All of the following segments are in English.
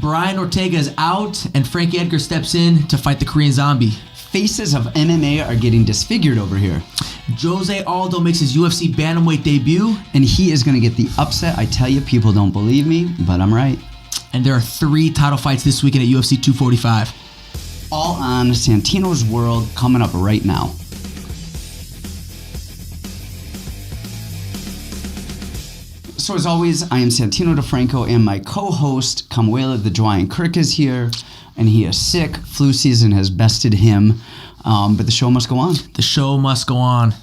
Brian Ortega is out, and Frankie Edgar steps in to fight the Korean Zombie. Faces of MMA are getting disfigured over here. Jose Aldo makes his UFC bantamweight debut. And he is going to get the upset. I tell you, people don't believe me, but I'm right. And there are 3 title fights this weekend at UFC 245. All on Santino's World coming up right now. So as always, I am Santino DeFranco, and my co-host, Kamuela Kirk, is here. And he is sick. Flu season has bested him. But the show must go on. The show must go on.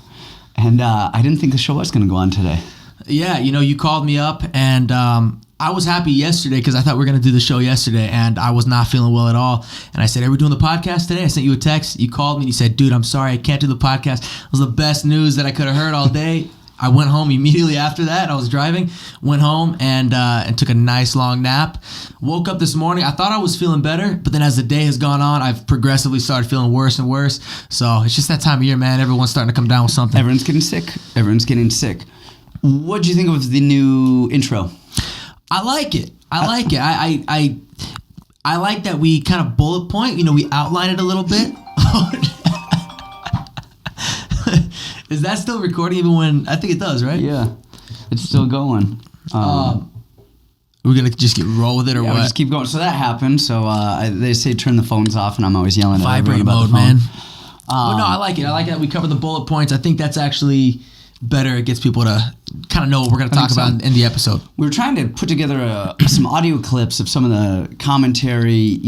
And I didn't think the show was going to go on today. Yeah, you called me up, and I was happy yesterday because I thought we were going to do the show yesterday, and I was not feeling well at all. And I said, are we doing the podcast today? I sent you a text. You called me, and you said, dude, I'm sorry, I can't do the podcast. It was the best news that I could have heard all day. I went home immediately after that. I was driving, went home, and took a nice long nap. Woke up this morning. I thought I was feeling better, but then as the day has gone on, I've progressively started feeling worse and worse. So it's just that time of year, man. Everyone's starting to come down with something. Everyone's getting sick. What'd you think of the new intro? I like it. I like that we kind of bullet point. We outline it a little bit. Is that still recording even when... I think it does, right? Yeah. It's still going. We're going to just roll with it or what? We'll just keep going. So that happened. So they say turn the phones off, and I'm always yelling at vibrate everyone about mode, the phone. Man. But no, I like it. I like that we cover the bullet points. I think that's actually better. It gets people to kind of know what we're going to talk about in the episode. We were trying to put together some audio clips of some of the commentary.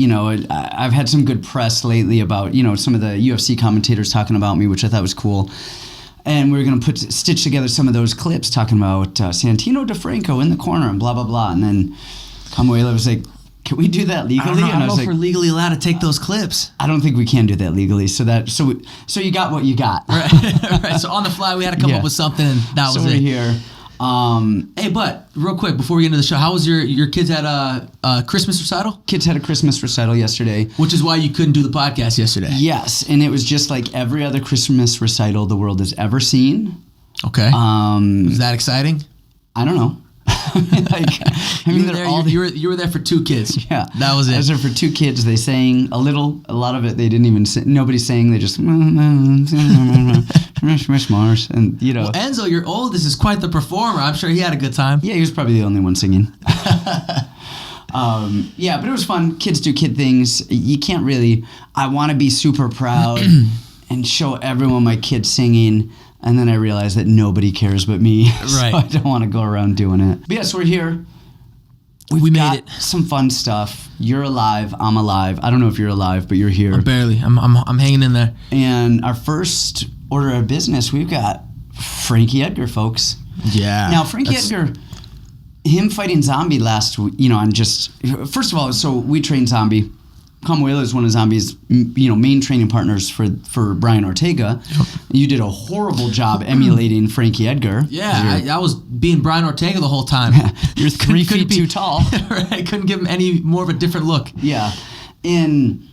I've had some good press lately about, some of the UFC commentators talking about me, which I thought was cool. And we were going to stitch together some of those clips talking about Santino DeFranco in the corner and blah, blah, blah. And then Kamuela was like, can we do that legally? I don't know if we're legally allowed to take those clips. I don't think we can do that legally. So you got what you got. Right. So on the fly, we had to come up with something, and that was it. So we're here. Hey, but real quick, before we get into the show, how was your kids had a Christmas recital? Kids had a Christmas recital yesterday. Which is why you couldn't do the podcast yesterday. Yes, and it was just like every other Christmas recital the world has ever seen. Okay. Was that exciting? I don't know. You were there for 2 kids. Yeah. That was it. I was there for 2 kids. They sang a lot of it they didn't even sing. Nobody sang. They just Mars, and Well, Enzo, your oldest, is quite the performer. I'm sure he had a good time. Yeah, he was probably the only one singing. Yeah, but it was fun. Kids do kid things. You can't really... I want to be super proud and show everyone my kids singing, and then I realize that nobody cares but me. Right. So I don't want to go around doing it. But yes, we're here. We made it. Some fun stuff. You're alive. I'm alive. I don't know if you're alive, but you're here. Barely. I'm hanging in there. And our first order of business, we've got Frankie Edgar, folks. Yeah. Now, Frankie Edgar, him fighting Zombie last week, first of all, so we train Zombie. Kamuela is one of Zombie's, main training partners for Brian Ortega. Yep. You did a horrible job emulating Frankie Edgar. Yeah, I was being Brian Ortega the whole time. You're 3 feet too tall. Right, couldn't give him any more of a different look. Yeah, and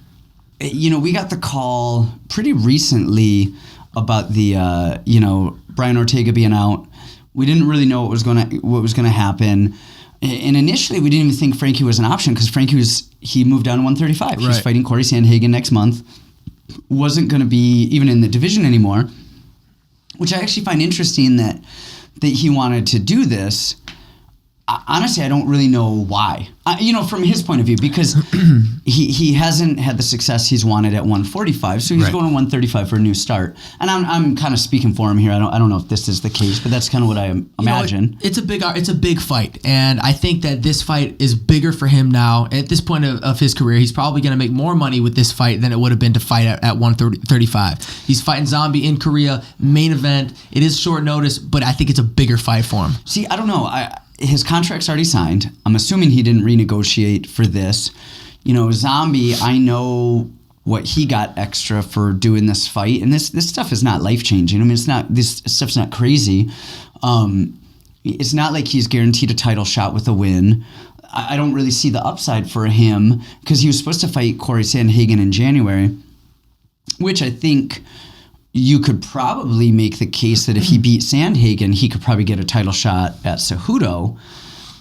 we got the call pretty recently about the Brian Ortega being out. We didn't really know what was gonna happen. And initially, we didn't even think Frankie was an option because he moved down to 135. Right. He's fighting Corey Sandhagen next month. Wasn't going to be even in the division anymore, which I actually find interesting that he wanted to do this. Honestly, I don't really know why. From his point of view, because he hasn't had the success he's wanted at 145, so he's going to 135 for a new start. And I'm kind of speaking for him here. I don't know if this is the case, but that's kind of what I imagine. It's a big fight, and I think that this fight is bigger for him now. At this point of his career, he's probably going to make more money with this fight than it would have been to fight at 135. He's fighting Zombie in Korea, main event. It is short notice, but I think it's a bigger fight for him. See, I don't know. His contract's already signed. I'm assuming he didn't renegotiate for this. Zombie, I know what he got extra for doing this fight, and this stuff is not life-changing. I mean, this stuff's not crazy. It's not like he's guaranteed a title shot with a win. I don't really see the upside for him because he was supposed to fight Corey Sandhagen in January, which I think you could probably make the case that if he beat Sandhagen, he could probably get a title shot at Cejudo.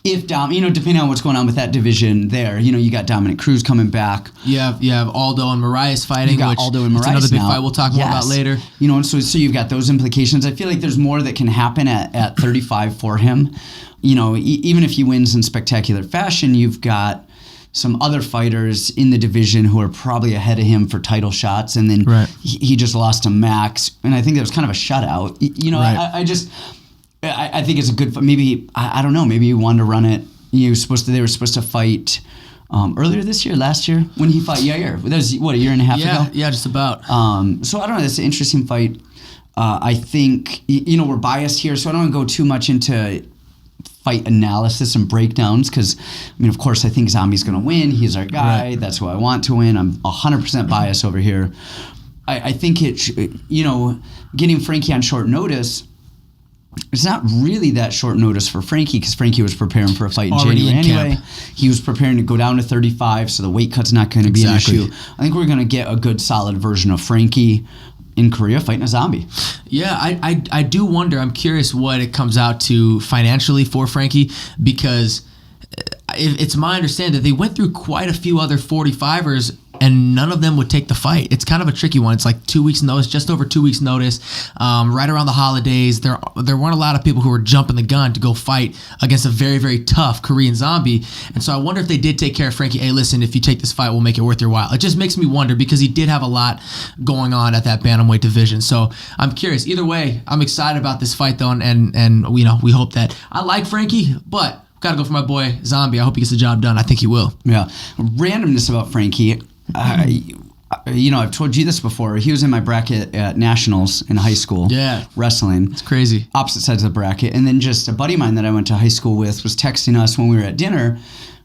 If depending on what's going on with that division there, you got Dominic Cruz coming back. You have Aldo and Moraes fighting. You got Aldo and Moraes. It's another big now. fight we'll talk more about later. And so you've got those implications. I feel like there's more that can happen at 35 for him. Even if he wins in spectacular fashion, you've got some other fighters in the division who are probably ahead of him for title shots, and then he just lost to Max, and I think that was kind of a shutout. I think it's a good. Maybe I don't know. Maybe you wanted to run it. They were supposed to fight earlier this year, last year when he fought Yair. That was a year and a half ago. Yeah, just about. So I don't know. It's an interesting fight. I think we're biased here, so I don't want to go too much into fight analysis and breakdowns because, of course, I think Zombie's going to win. He's our guy. Right. That's who I want to win. I'm 100% biased over here. I think getting Frankie on short notice, it's not really that short notice for Frankie because Frankie was preparing for a fight in January anyway. He was preparing to go down to 35, so the weight cut's not going to be an issue. I think we're going to get a good, solid version of Frankie in Korea fighting a Zombie. Yeah, I do wonder. I'm curious what it comes out to financially for Frankie because it's my understanding that they went through quite a few other 45ers and none of them would take the fight. It's kind of a tricky one. It's like 2 weeks notice, just over 2 weeks notice. Right around the holidays, there weren't a lot of people who were jumping the gun to go fight against a very, very tough Korean Zombie. And so I wonder if they did take care of Frankie. Hey, listen, if you take this fight, we'll make it worth your while. It just makes me wonder because he did have a lot going on at that bantamweight division. So I'm curious. Either way, I'm excited about this fight though, and we hope that I like Frankie, but got to go for my boy Zombie. I hope he gets the job done. I think he will. Yeah. Randomness about Frankie. I've told you this before. He was in my bracket at Nationals in high school. Yeah. Wrestling. It's crazy. Opposite sides of the bracket. And then just a buddy of mine that I went to high school with was texting us when we were at dinner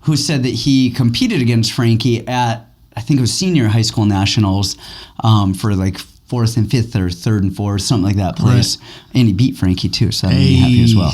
who said that he competed against Frankie at, I think it was senior high school Nationals for like 4th and 5th or 3rd and 4th, something like that place. Right. And he beat Frankie too, so that made me happy as well.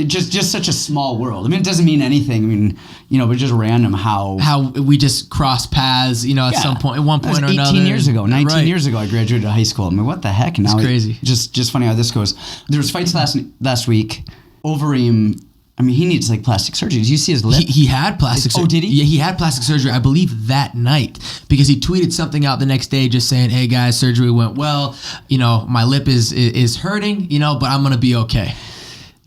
Just such a small world. I mean, it doesn't mean anything. But just random how we just cross paths. At some point, at one point or another. 18 years ago, 19 years ago, I graduated high school. I mean, what the heck? Now it's crazy. Just funny how this goes. There was fights last week. Overeem. I mean, he needs like plastic surgery. Did you see his lip? He had plastic surgery. Oh, did he? Yeah, he had plastic surgery, I believe, that night because he tweeted something out the next day just saying, hey, guys, surgery went well. My lip is hurting, but I'm going to be okay.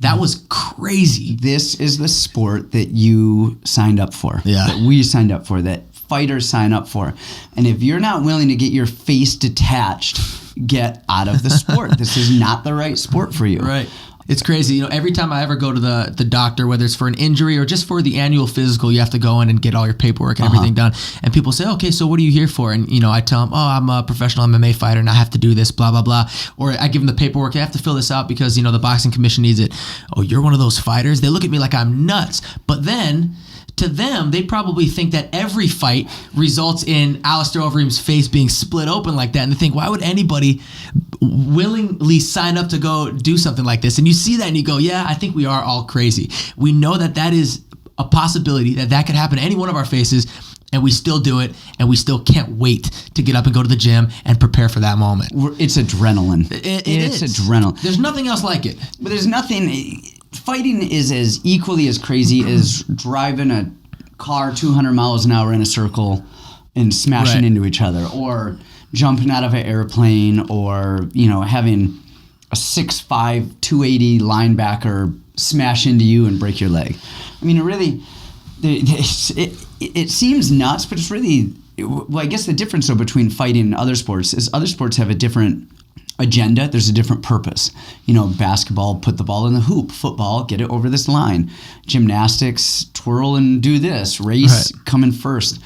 That was crazy. This is the sport that you signed up for. Yeah. That we signed up for, that fighters sign up for. And if you're not willing to get your face detached, get out of the sport. This is not the right sport for you. Right. It's crazy. Every time I ever go to the doctor, whether it's for an injury or just for the annual physical, you have to go in and get all your paperwork and everything done. And people say, okay, so what are you here for? And, I tell them, oh, I'm a professional MMA fighter and I have to do this, blah, blah, blah. Or I give them the paperwork. I have to fill this out because, the boxing commission needs it. Oh, you're one of those fighters? They look at me like I'm nuts. But then to them, they probably think that every fight results in Alistair Overeem's face being split open like that. And they think, why would anybody willingly sign up to go do something like this? And you see that and you go, yeah, I think we are all crazy. We know that is a possibility, that could happen to any one of our faces, and we still do it, and we still can't wait to get up and go to the gym and prepare for that moment. It's adrenaline. It's adrenaline. There's nothing else like it. But there's nothing... Fighting is as equally as crazy as driving a car 200 miles an hour in a circle and smashing into each other, or jumping out of an airplane, or having a 6'5", 280 linebacker smash into you and break your leg. I mean, it seems nuts, but it's really... Well, I guess the difference though between fighting and other sports is other sports have a different agenda. There's a different purpose. Basketball, put the ball in the hoop. Football, get it over this line. Gymnastics, twirl and do this. Race, come in first.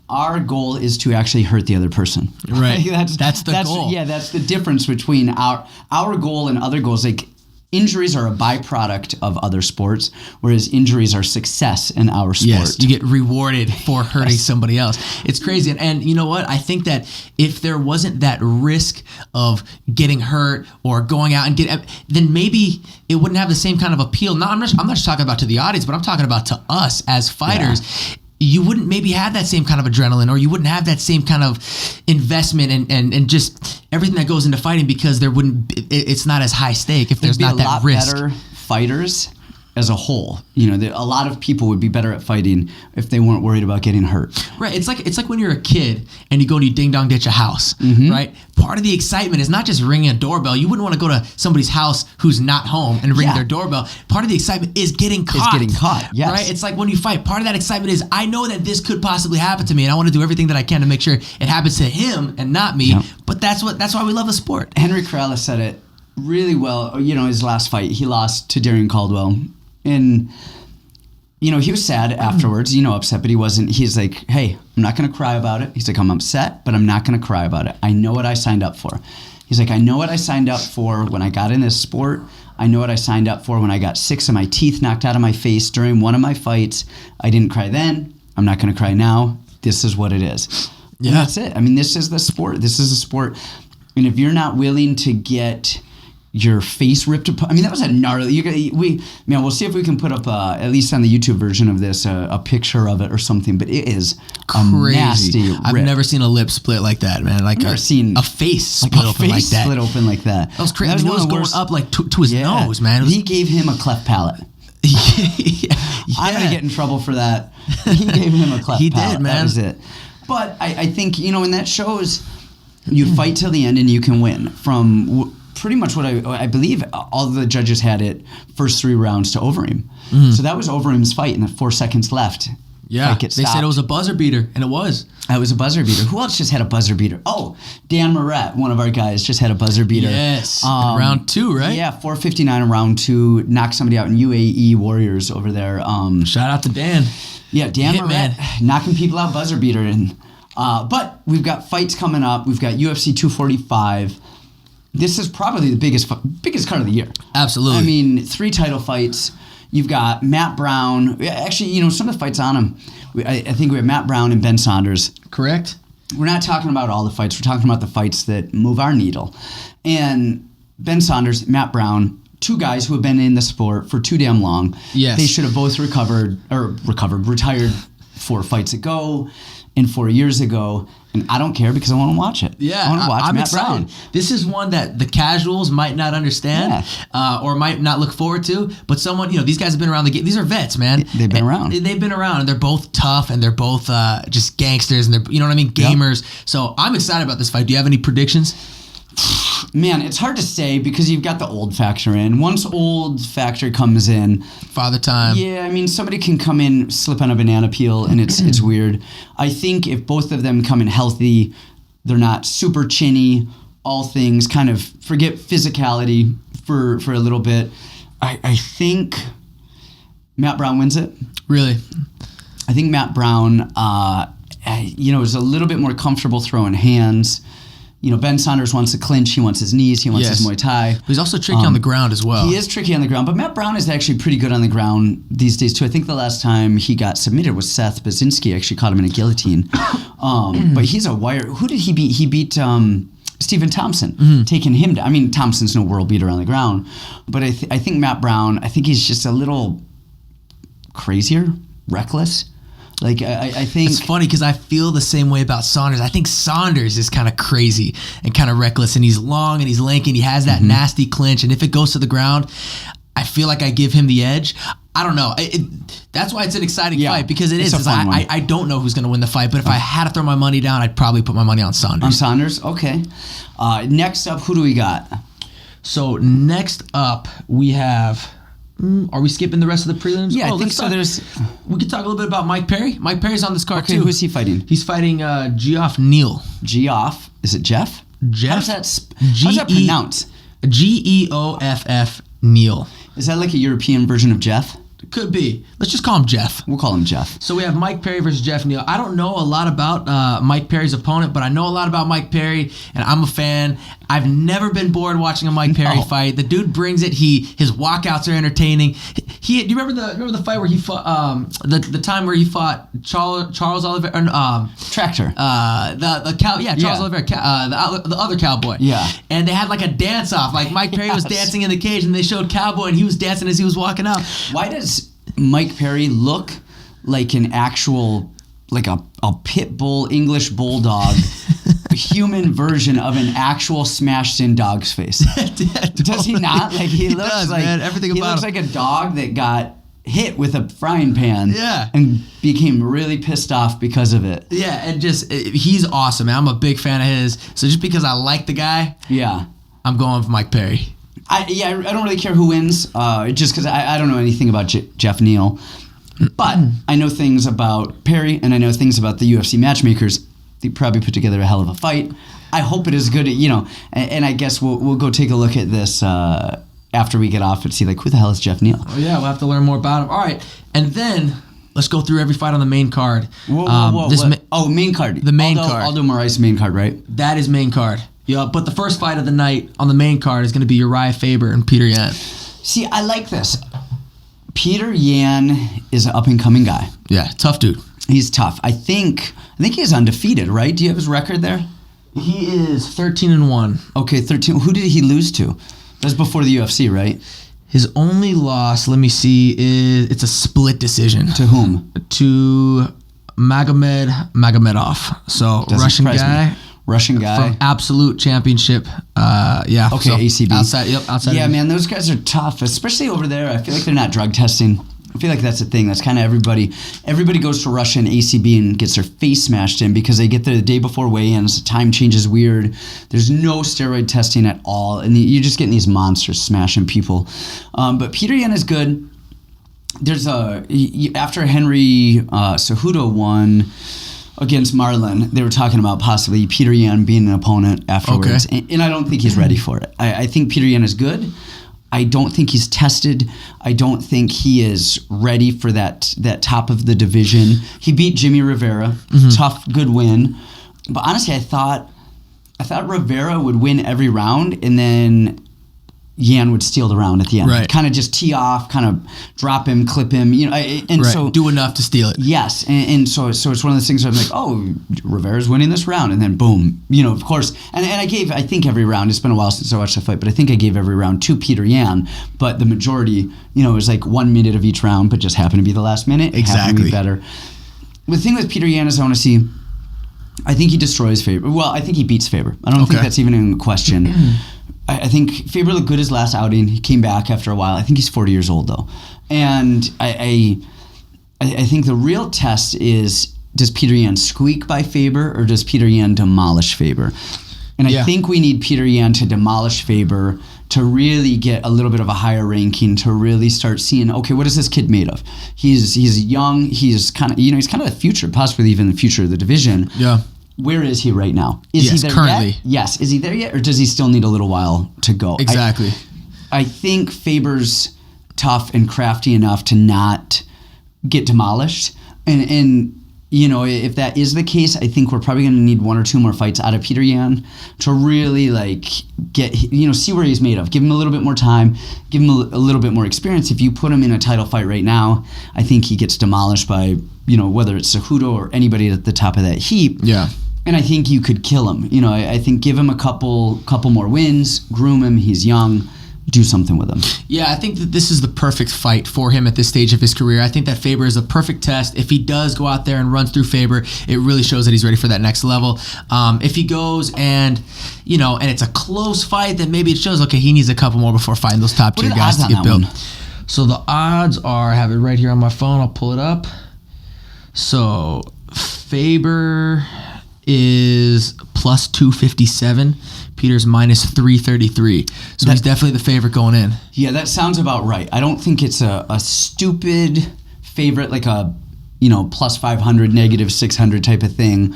Our goal is to actually hurt the other person. Right. That's the goal. Yeah, that's the difference between our goal and other goals. Like, injuries are a byproduct of other sports, whereas injuries are success in our sport. Yes, you get rewarded for hurting somebody else. It's crazy. And you know what? I think that if there wasn't that risk of getting hurt or going out and then maybe it wouldn't have the same kind of appeal. I'm not just talking about to the audience, but I'm talking about to us as fighters. Yeah. You wouldn't maybe have that same kind of adrenaline, or you wouldn't have that same kind of investment and just everything that goes into fighting, because it's not as high stake if there's not that risk. Better fighters as a whole. A lot of people would be better at fighting if they weren't worried about getting hurt. Right. It's like when you're a kid and you go and you ding dong ditch a house, right? Part of the excitement is not just ringing a doorbell. You wouldn't want to go to somebody's house who's not home and ring their doorbell. Part of the excitement is getting caught. Yes. Right? It's like when you fight. Part of that excitement is I know that this could possibly happen to me, and I want to do everything that I can to make sure it happens to him and not me. Yep. But that's why we love the sport. Henry Cejudo said it really well. His last fight, he lost to Darrion Caldwell. And, he was sad afterwards, upset, but he wasn't. He's like, hey, I'm not going to cry about it. He's like, I'm upset, but I'm not going to cry about it. I know what I signed up for. He's like, I know what I signed up for when I got in this sport. I know what I signed up for when I got 6 of my teeth knocked out of my face during one of my fights. I didn't cry then. I'm not going to cry now. This is what it is. Yeah. And that's it. I mean, this is the sport. This is a sport. And if you're not willing to get your face ripped apart. I mean, that was a gnarly. We'll see if we can put up at least on the YouTube version of this a picture of it or something. But it is crazy. A nasty rip. I've never seen a lip split like that, man. Like a face split open like that. Split open like that. That was crazy. That was going up like to his nose, man. He gave him a cleft palate. I'm gonna get in trouble for that. He gave him a cleft palate. He did, man. That was it. But I think and that shows you fight till the end and you can win from. Pretty much what I believe all the judges had it first 3 rounds to Overeem. So that was Overeem's fight, and 4 seconds left. Yeah, they said it was a buzzer beater, and it was. It was a buzzer beater. Who else just had a buzzer beater? Oh, Dan Moret, one of our guys, just had a buzzer beater. Yes, round 2, right? Yeah, 4:59 in round 2, knocked somebody out in UAE Warriors over there. Shout out to Dan. Yeah, Dan Moret, knocking people out, buzzer beater. But we've got fights coming up. We've got UFC 245. This is probably the biggest card of the year. Absolutely. I mean, 3 title fights. You've got Matt Brown. Actually, some of the fights on him. I think we have Matt Brown and Ben Saunders. Correct. We're not talking about all the fights. We're talking about the fights that move our needle. And Ben Saunders, Matt Brown, 2 guys who have been in the sport for too damn long. Yes. They should have both retired 4 fights ago and 4 years ago. And I don't care because I want to watch it. Yeah, I want to watch I'm Matt excited. Brown. This is one that the casuals might not understand or might not look forward to. But someone, these guys have been around the game. These are vets, man. They've been around. They've been around, and they're both tough, and they're both just gangsters, and they're, gamers. Yep. So I'm excited about this fight. Do you have any predictions? Man, it's hard to say because you've got the old factor in. Once old factor comes in, Father Time. Yeah, I mean, somebody can come in, slip on a banana peel, and it's weird. I think if both of them come in healthy, they're not super chinny, all things, kind of forget physicality for a little bit. I think Matt Brown wins it. Really? I think Matt Brown, is a little bit more comfortable throwing hands. Ben Saunders wants to clinch. He wants his knees. He wants his Muay Thai. But he's also tricky on the ground as well. He is tricky on the ground, but Matt Brown is actually pretty good on the ground these days too. I think the last time he got submitted was Seth Baczynski. Actually caught him in a guillotine. But he's a wire. Who did he beat? He beat Stephen Thompson, taking him down. I mean, Thompson's no world beater on the ground, but I think Matt Brown, I think he's just a little crazier, reckless. Like, I think... It's funny because I feel the same way about Saunders. I think Saunders is kind of crazy and kind of reckless, and he's long and he's lanky and he has that nasty clinch, and if it goes to the ground, I feel like I give him the edge. I don't know. That's why it's an exciting fight, because it's I don't know who's going to win the fight, but if I had to throw my money down, I'd probably put my money on Saunders. On Saunders? Okay. Next up, who do we got? So next up, we have... Are we skipping the rest of the prelims? Yeah, I think so. We could talk a little bit about Mike Perry. Mike Perry's on this card too. Who is he fighting? He's fighting Geoff Neal. Geoff? Is it Jeff? Jeff. How's that pronounced? Geoff Neal. Is that like a European version of Jeff? Could be. Let's just call him Jeff. We'll call him Jeff. So we have Mike Perry versus Geoff Neal. I don't know a lot about Mike Perry's opponent, but I know a lot about Mike Perry, and I'm a fan. I've never been bored watching a Mike Perry fight. The dude brings it. His walkouts are entertaining. Do you remember the fight where he fought the time where he fought Charles Oliveira? Tractor. Charles Oliveira, the other cowboy. Yeah. And they had like a dance off. Like Mike Perry was dancing in the cage, and they showed Cowboy, and he was dancing as he was walking out. Why does Mike Perry look like an actual, like a pit bull English bulldog human version of an actual smashed-in dog's face. Yeah, Does he not? Like he looks does, like man. Everything he about looks him. like a dog that got hit with a frying pan. Yeah. And became really pissed off because of it. Yeah, and he's awesome, man. I'm a big fan of his. So just because I like the guy, Yeah. I'm going with Mike Perry. I don't really care who wins, just because I don't know anything about Jeff Neal. But I know things about Perry, and I know things about the UFC matchmakers. They probably put together a hell of a fight. I hope it is good, and I guess we'll go take a look at this after we get off and see, like, who the hell is Jeff Neal? Oh, yeah, we'll have to learn more about him. All right, and then let's go through every fight on the main card. Whoa. Main card. The main card. Aldo Moraes main card, right? That is main card. Yeah, but the first fight of the night on the main card is going to be Uriah Faber and Peter Yan. See, I like this. Peter Yan is an up-and-coming guy. Yeah, tough dude. He's tough. I think he is undefeated, right? Do you have his record there? He is 13-1. Okay, 13. Who did he lose to? That's before the UFC, right? His only loss, let me see, it's a split decision. To whom? To Magomedov. So Russian guy. Russian guy. From Absolute Championship. Yeah. Okay, so ACB. Outside. Yeah, man, those guys are tough, especially over there. I feel like they're not drug testing. I feel like that's the thing. That's kind of everybody. Everybody goes to Russia and ACB and gets their face smashed in because they get there the day before weigh-ins. The time changes weird. There's no steroid testing at all, and you're just getting these monsters smashing people. But Peter Yan is good. There's after Henry Cejudo won against Marlon, they were talking about possibly Peter Yan being an opponent afterwards, and I don't think he's ready for it. I think Peter Yan is good. I don't think he's tested. I don't think he is ready for that top of the division. He beat Jimmy Rivera, tough, good win. But honestly, I thought Rivera would win every round, and then Yan would steal the round at the end. Right. Kind of just tee off, kind of drop him, clip him, so do enough to steal it. Yes, and so it's one of those things where I'm like, oh, Rivera's winning this round, and then boom, of course. And I think every round. It's been a while since I watched the fight, but I think I gave every round to Peter Yan. But the majority, it was like 1 minute of each round, but just happened to be the last minute. Exactly. Happened to be better. The thing with Peter Yan is I want to see. I think he destroys Faber. Well, I think he beats Faber. I don't think that's even in question. I think Faber looked good his last outing. He came back after a while. I think he's 40 years old, though. And I think the real test is, does Peter Yan squeak by Faber or does Peter Yan demolish Faber? And I think we need Peter Yan to demolish Faber to really get a little bit of a higher ranking, to really start seeing, okay, what is this kid made of? He's young. He's kind of the future, possibly even the future of the division. Yeah. Where is he right now? Is he there currently. yet? Yes. Is he there yet, or does he still need a little while to go? Exactly. I think Faber's tough and crafty enough to not get demolished. And if that is the case, I think we're probably going to need 1 or 2 more fights out of Peter Yan to really get, see where he's made of. Give him a little bit more time. Give him a little bit more experience. If you put him in a title fight right now, I think he gets demolished by, whether it's Cejudo or anybody at the top of that heap. Yeah. And I think you could kill him. I think give him a couple more wins, groom him. He's young. Do something with him. Yeah, I think that this is the perfect fight for him at this stage of his career. I think that Faber is a perfect test. If he does go out there and runs through Faber, it really shows that he's ready for that next level. If he goes and it's a close fight, then maybe it shows, okay, he needs a couple more before fighting those top tier guys to get built. So the odds are, I have it right here on my phone. I'll pull it up. So Faber is plus 257. Peter's minus 333. So he's definitely the favorite going in. Yeah, that sounds about right. I don't think it's a stupid favorite, like a plus 500, negative 600 type of thing.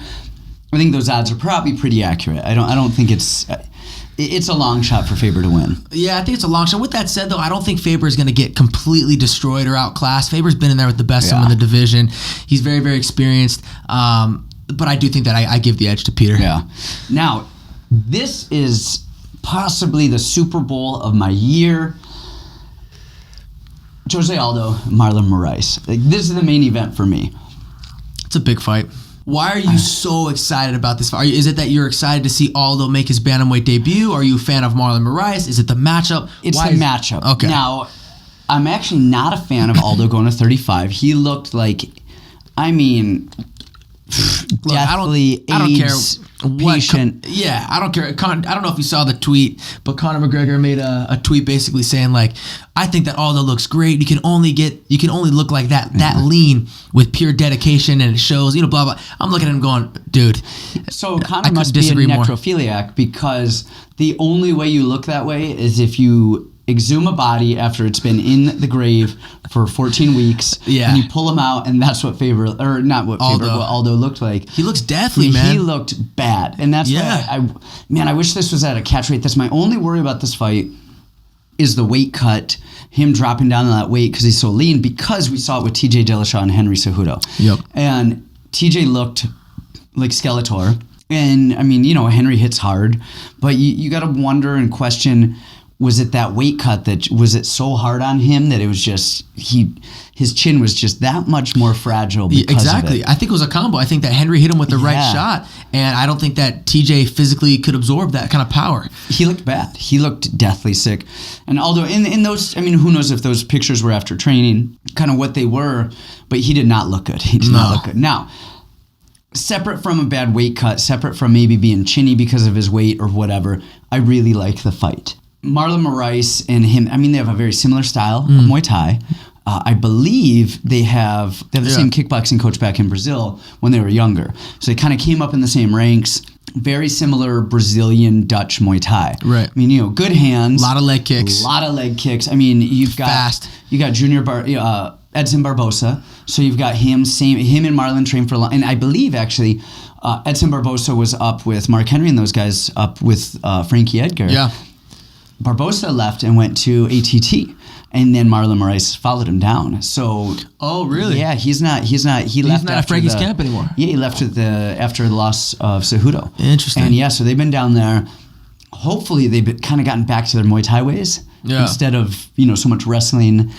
I think those odds are probably pretty accurate. I don't think it's a long shot for Faber to win. Yeah, I think it's a long shot. With that said, though, I don't think Faber is going to get completely destroyed or outclassed. Faber's been in there with the best of them in the division. He's very, very experienced. But I do think that I give the edge to Peter. Yeah. Now, this is possibly the Super Bowl of my year. Jose Aldo, Marlon Moraes. This is the main event for me. It's a big fight. Why are you so excited about this fight? Is it that you're excited to see Aldo make his bantamweight debut? Are you a fan of Marlon Moraes? Is it the matchup? It's the matchup. Okay. Now, I'm actually not a fan of Aldo going to 35. He looked like, deathly I don't care AIDS what patient. I don't care. I don't know if you saw the tweet, but Conor McGregor made a tweet basically saying like, I think that Aldo looks great. You can only look like that lean with pure dedication, and it shows, blah blah. I'm looking at him going, dude. So Conor must be a necrophiliac, because the only way you look that way is if you exhume a body after it's been in the grave for 14 weeks, and you pull him out, and that's what what Aldo looked like. He looks deathly, man. He looked bad, and that's why I wish this was at a catch rate. That's my only worry about this fight, is the weight cut, him dropping down to that weight because he's so lean, because we saw it with TJ Dillashaw and Henry Cejudo. Yep. And TJ looked like Skeletor, and I mean, Henry hits hard, but you got to wonder and question, was it that weight cut was it so hard on him that it was just his chin was just that much more fragile because of it? I think it was a combo. I think that Henry hit him with the right shot, and I don't think that TJ physically could absorb that kind of power. He looked bad. He looked deathly sick. And although in those, I mean, who knows if those pictures were after training, kind of what they were, but he did not look good. He did not look good. Now, separate from a bad weight cut, separate from maybe being chinny because of his weight or whatever, I really like the fight. Marlon Moraes and him, I mean, they have a very similar style of Muay Thai. I believe they have the same kickboxing coach back in Brazil when they were younger. So they kind of came up in the same ranks. Very similar Brazilian Dutch Muay Thai. Right. I mean, good hands. A lot of leg kicks. I mean, you've got fast. You got Edson Barbosa. So you've got him and Marlon trained for a long, and I believe actually Edson Barbosa was up with Mark Henry and those guys up with Frankie Edgar. Yeah. Barbosa left and went to ATT, and then Marlon Moraes followed him down. So, really? Yeah, he's not. He left not after at Frankie's camp anymore. Yeah, he left after the loss of Cejudo. Interesting. And so they've been down there. Hopefully, they've kind of gotten back to their Muay Thai ways instead of so much wrestling.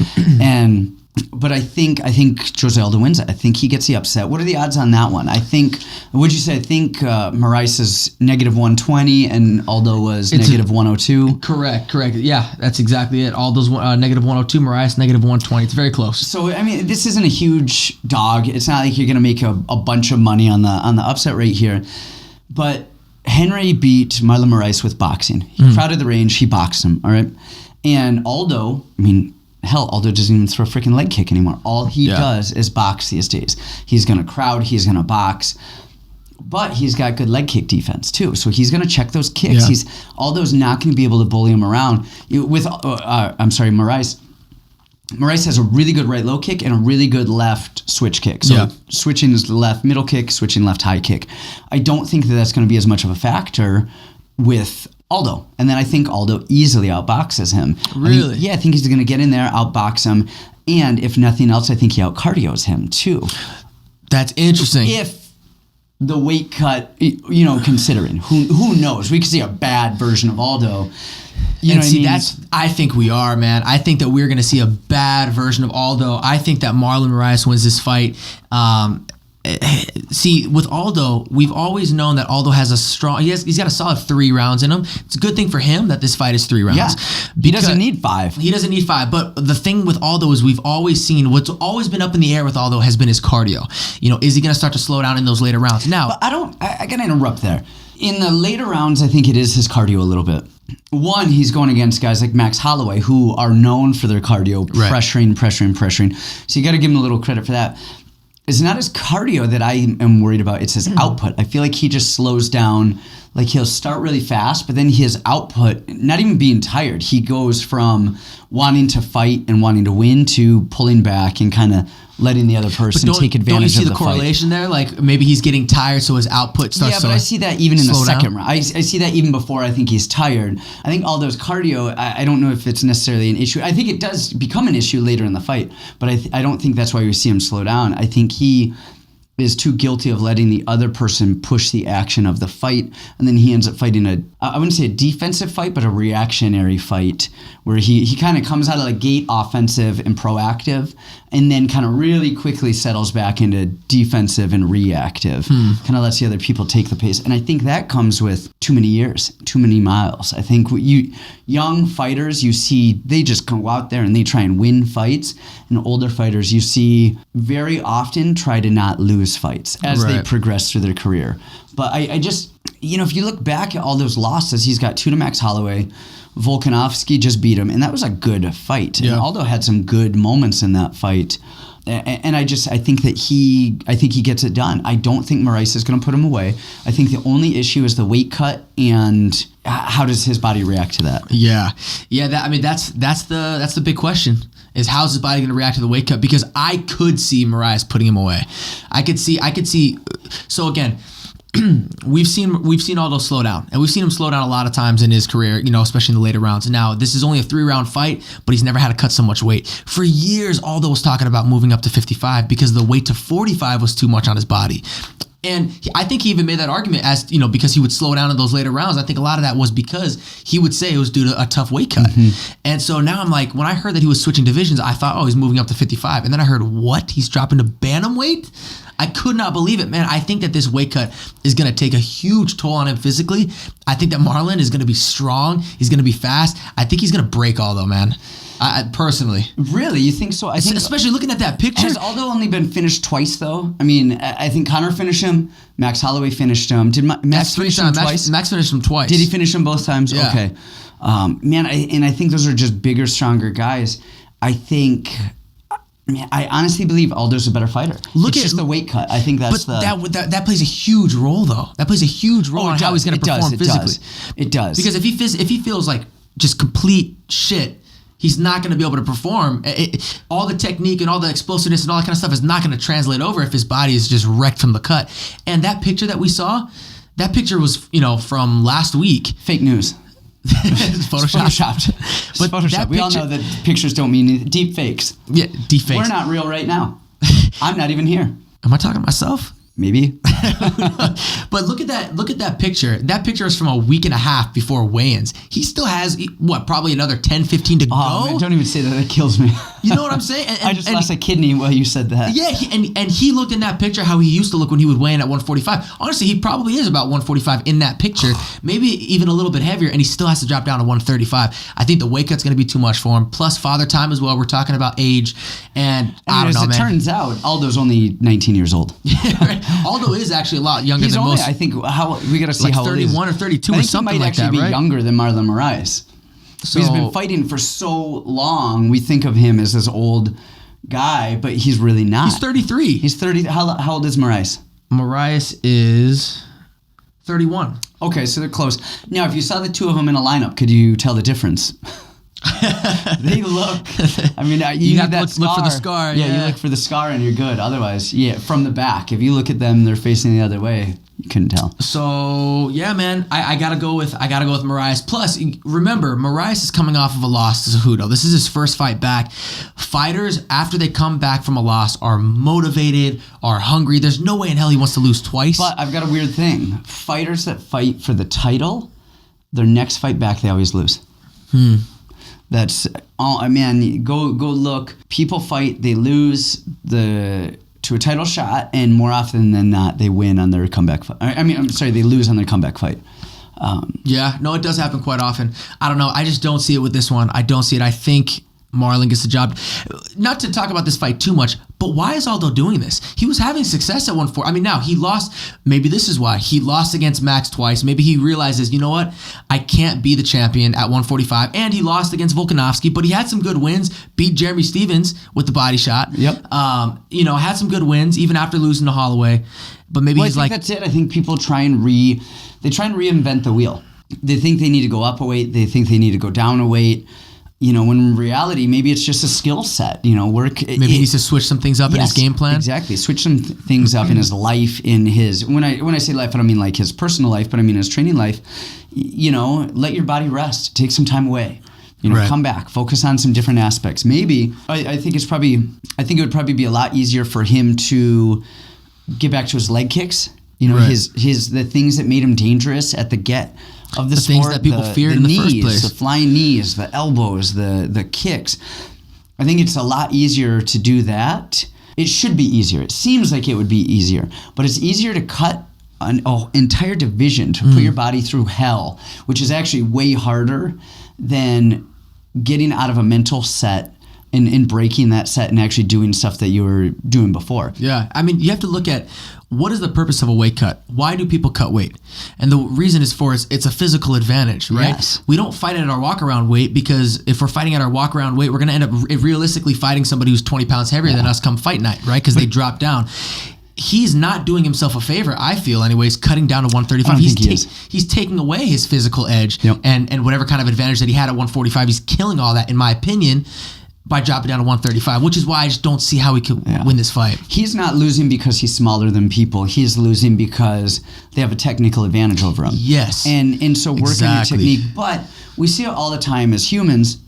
But I think Jose Aldo wins it. I think he gets the upset. What are the odds on that one? I think Moraes is -120 and Aldo was -102. Correct. Yeah, that's exactly it. Aldo's -102, Moraes -120. It's very close. So I mean, this isn't a huge dog. It's not like you're going to make a bunch of money on the upset rate here. But Henry beat Marlon Moraes with boxing. He crowded the range. He boxed him. All right, and Aldo, I mean. Hell, Aldo doesn't even throw a freaking leg kick anymore. All he does is box these days. He's going to crowd. He's going to box. But he's got good leg kick defense, too. So he's going to check those kicks. Yeah. Aldo's not going to be able to bully him around. Moraes. Moraes has a really good right low kick and a really good left switch kick. So switching is left middle kick, switching left high kick. I don't think that's going to be as much of a factor with Aldo. And then I think Aldo easily outboxes him. Really? I think he's going to get in there, outbox him. And if nothing else, I think he outcardios him too. That's interesting. If the weight cut, considering, who knows? We could see a bad version of Aldo. I think we are, man. I think that we're going to see a bad version of Aldo. I think that Marlon Moraes wins this fight. See, with Aldo, we've always known that Aldo has he's got a solid 3 rounds in him. It's a good thing for him that this fight is 3 rounds. Yeah. He doesn't need 5. He doesn't need 5. But the thing with Aldo is we've always seen what's always been up in the air with Aldo has been his cardio. Is he going to start to slow down in those later rounds? Now, but I got to interrupt there. In the later rounds, I think it is his cardio a little bit. One, he's going against guys like Max Holloway, who are known for their cardio, pressuring. So you got to give him a little credit for that. It's not his cardio that I am worried about. It's his output. I feel like he just slows down. Like he'll start really fast, but then his output, not even being tired, he goes from wanting to fight and wanting to win to pulling back and kind of letting the other person take advantage of the fight. Don't you see the correlation there? Like maybe he's getting tired, so his output starts to slow down. Yeah, but I see that even in the second round. I see that even before I think he's tired. I think Aldo's cardio, I don't know if it's necessarily an issue. I think it does become an issue later in the fight, but I don't think that's why we see him slow down. I think he is too guilty of letting the other person push the action of the fight, and then he ends up fighting I wouldn't say a defensive fight, but a reactionary fight where he kind of comes out of the gate offensive and proactive, and then kind of really quickly settles back into defensive and reactive. Kind of lets the other people take the pace. And I think that comes with too many years, too many miles. I think young fighters, you see, they just go out there and they try and win fights. And older fighters, you see very often try to not lose lose fights as they progress through their career. But I just, if you look back at all those losses, he's got 2 to Max Holloway. Volkanovski just beat him, and that was a good fight. Yeah. And Aldo had some good moments in that fight. And I think he gets it done. I don't think Moraes is going to put him away. I think the only issue is the weight cut, and how does his body react to that? Yeah. That's the big question. Is how's his body going to react to the weight cut? Because I could see Moraes putting him away. I could see. So again, we've seen Aldo slow down, and we've seen him slow down a lot of times in his career, especially in the later rounds. Now, this is only a 3-round fight, but he's never had to cut so much weight. For years, Aldo was talking about moving up to 55 because the weight to 45 was too much on his body. And I think he even made that argument as, because he would slow down in those later rounds. I think a lot of that was because he would say it was due to a tough weight cut. Mm-hmm. And so now I'm like, when I heard that he was switching divisions, I thought, he's moving up to 55. And then I heard, what? He's dropping to bantamweight? I could not believe it, man. I think that this weight cut is going to take a huge toll on him physically. I think that Marlon is going to be strong. He's going to be fast. I think he's going to break Aldo, man. Personally. Really? You think so? I think, especially looking at that picture. Has Aldo only been finished twice, though? I mean, I think Conor finished him. Max Holloway finished him. Did Max finish him twice? Max finished him twice. Did he finish him both times? Yeah. Okay. I think those are just bigger, stronger guys. I honestly believe Aldo's a better fighter. It's just the weight cut. I think that's that plays a huge role, though. That plays a huge role in how he's going to perform physically. It does. Because if he feels like just complete shit, he's not going to be able to perform. All the technique and all the explosiveness and all that kind of stuff is not going to translate over if his body is just wrecked from the cut. And that picture that we saw, that picture was, from last week. Fake news. Photoshopped. But Photoshopped. We all know that pictures don't mean anything. Deep fakes. Yeah, deep fakes. We're not real right now. I'm not even here. Am I talking to myself? Maybe. But look at that picture. That picture is from a week and a half before weigh-ins. He still has, probably another 10, 15 to go? Man, don't even say that. That kills me. You know what I'm saying? I just lost a kidney while you said that. Yeah, he looked in that picture how he used to look when he would weigh in at 145. Honestly, he probably is about 145 in that picture, maybe even a little bit heavier, and he still has to drop down to 135. I think the weight cut's going to be too much for him. Plus father time as well. We're talking about age, and I don't know, man. As it turns out, Aldo's only 19 years old. Yeah, right. Aldo is actually a lot younger than most. I think we got to see like how 31 or 32 or something like that, right? He might actually be younger than Marlon Moraes. So he's been fighting for so long. We think of him as this old guy, but he's really not. He's 33. He's 30. How old is Moraes? Moraes is 31. Okay, so they're close. Now, if you saw the two of them in a lineup, could you tell the difference? They look. I mean, you have to look for the scar. Yeah, you look for the scar and you're good. Otherwise, from the back. If you look at them, they're facing the other way. You couldn't tell. So yeah, man, I gotta go with Moraes. Plus, remember, Moraes is coming off of a loss to Cejudo. This is his first fight back. Fighters, after they come back from a loss, are motivated, are hungry. There's no way in hell he wants to lose twice. But I've got a weird thing. Fighters that fight for the title, their next fight back, they always lose. That's all. I mean, go look. People fight, they lose to a title shot, and more often than not, they win on their comeback fight. They lose on their comeback fight. It does happen quite often. I don't know. I just don't see it with this one. I don't see it. I think Marlon gets the job. Not to talk about this fight too much, but why is Aldo doing this? He was having success at 140. I mean, now he lost. Maybe this is why. He lost against Max twice. Maybe he realizes, you know what? I can't be the champion at 145. And he lost against Volkanovski, but he had some good wins. Beat Jeremy Stevens with the body shot. Yep. Had some good wins even after losing to Holloway. But maybe he's like, that's it. I think people try and reinvent the wheel. They think they need to go up a weight. They think they need to go down a weight. When in reality, maybe it's just a skill set, work. Maybe he needs to switch some things up in his game plan. Exactly. Switch some things up in his life, when I say life, I don't mean like his personal life, but I mean his training life. Let your body rest. Take some time away. Right. Come back. Focus on some different aspects. Maybe, I think it would probably be a lot easier for him to get back to his leg kicks. Right. The things that made him dangerous at the get of the sport, things that people feared in the first place. The flying knees, the elbows, the kicks. I think it's a lot easier to do that. It should be easier. It seems like it would be easier, but it's easier to cut an entire division, to put your body through hell, which is actually way harder than getting out of a mental set in breaking that set and actually doing stuff that you were doing before. Yeah. I mean, you have to look at what is the purpose of a weight cut? Why do people cut weight? And the reason is it's a physical advantage, right? Yes. We don't fight at our walk-around weight because if we're fighting at our walk-around weight, we're going to end up realistically fighting somebody who's 20 pounds heavier than us come fight night, right? Because they drop down. He's not doing himself a favor, I feel, anyways, cutting down to 135. I don't think he is. He's taking away his physical edge Yep. and whatever kind of advantage that he had at 145. He's killing all that, in my opinion, by dropping down to 135, which is why I just don't see how he could win this fight. He's not losing because he's smaller than people. He's losing because they have a technical advantage over him. Yes. And so work on your technique. But we see it all the time as humans.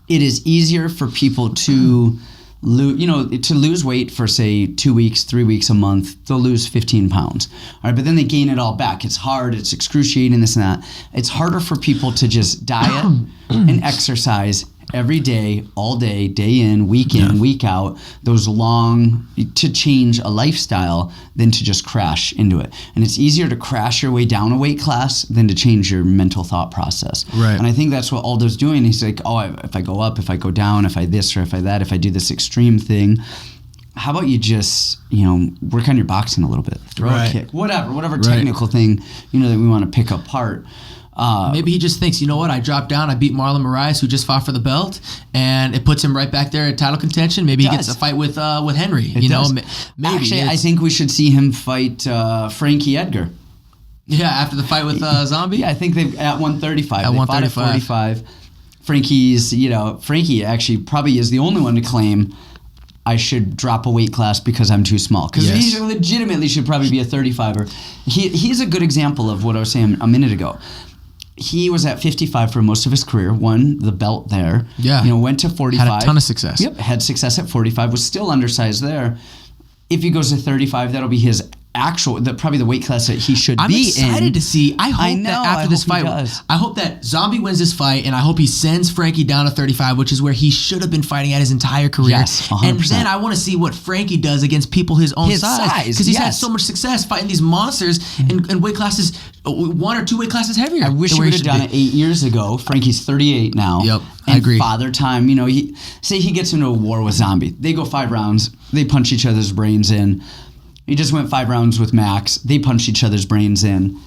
It is easier for people to lose weight for, say, 2 weeks, 3 weeks, a month. They'll lose 15 pounds. All right, but then they gain it all back. It's hard. It's excruciating, this and that. It's harder for people to just diet and exercise every day, all day, day in, week out, those long, to change a lifestyle than to just crash into it. And it's easier to crash your way down a weight class than to change your mental thought process. Right. And I think that's what Aldo's doing. He's like, if I go up, if I go down, if I this or if I that, if I do this extreme thing, how about you just, work on your boxing a little bit, throw a kick, whatever technical thing, that we want to pick apart. Maybe he just thinks, you know what, I dropped down, I beat Marlon Moraes, who just fought for the belt, and it puts him right back there at title contention. Maybe he gets a fight with Henry. Maybe. Actually, I think we should see him fight Frankie Edgar. Yeah, after the fight with Zombie? Yeah, I think they've at 135. At they 135. Fought at 45. Frankie actually probably is the only one to claim I should drop a weight class because I'm too small. Because he legitimately should probably be a 35er. He's a good example of what I was saying a minute ago. He was at 55 for most of his career, won the belt there. Yeah. Went to 45. Had a ton of success. Yep, had success at 45, was still undersized there. If he goes to 35, that'll be his probably the weight class that he should be in. I'm excited to see. I hope that after this fight, I hope that Zombie wins this fight, and I hope he sends Frankie down to 35, which is where he should have been fighting at his entire career. Yes, 100%. And then I want to see what Frankie does against people his own size. Because he's had so much success fighting these monsters in weight classes, 1 or 2 weight classes heavier. I wish he would have done it 8 years ago. Frankie's 38 now. Yep, I agree. Father time, say he gets into a war with Zombie. They go 5 rounds. They punch each other's brains in. He just went 5 rounds with Max. They punched each other's brains in.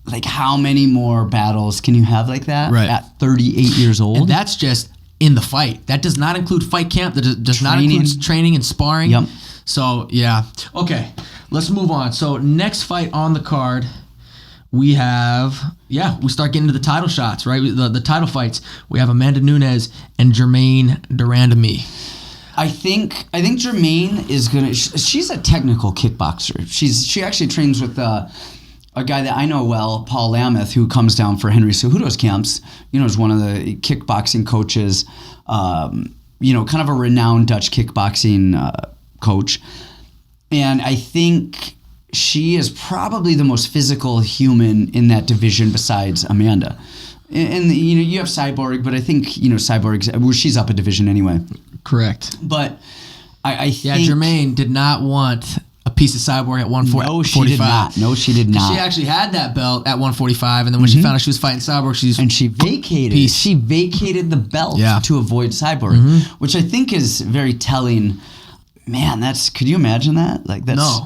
Like, how many more battles can you have like that at 38 years old? And that's just in the fight. That does not include fight camp. That does not include training and sparring. Yep. So, yeah. Okay, let's move on. So, next fight on the card, we have, we start getting to the title shots, right? The title fights. We have Amanda Nunes and Germaine de Randamie. I think Germaine is gonna. She's a technical kickboxer. She actually trains with a guy that I know well, Paul Lameth, who comes down for Henry Cejudo's camps. Is one of the kickboxing coaches. Kind of a renowned Dutch kickboxing coach, and I think she is probably the most physical human in that division besides Amanda. And you have Cyborg, but I think Cyborg. She's up a division anyway. Correct. But I think Germaine did not want a piece of Cyborg at 145. No, she did not. No, she did not. She actually had that belt at 145, and then when she found out she was fighting Cyborg, she vacated. She vacated the belt to avoid Cyborg, which I think is very telling. Man, could you imagine that? Like that's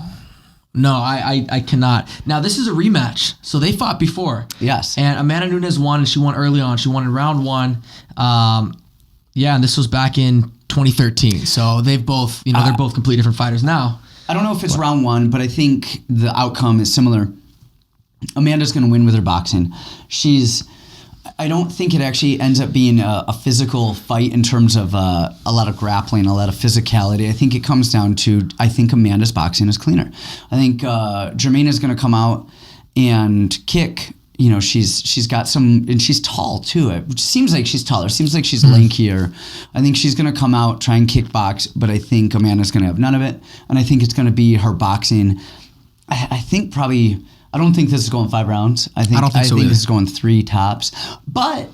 No, I cannot. Now, this is a rematch. So they fought before. Yes. And Amanda Nunes won, and she won early on. She won in round 1. And this was back in 2013. So they've both, they're both completely different fighters now. I don't know if it's round 1, but I think the outcome is similar. Amanda's going to win with her boxing. I don't think it actually ends up being a physical fight in terms of a lot of grappling, a lot of physicality. I think it comes down to, Amanda's boxing is cleaner. I think Germaine is going to come out and kick. She's got some, and she's tall too. It seems like she's taller. It seems like she's lankier. I think she's going to come out, try and kickbox, but I think Amanda's going to have none of it. And I think it's going to be her boxing. I think probably... I don't think this is going 5 rounds. I think this is going 3 tops. But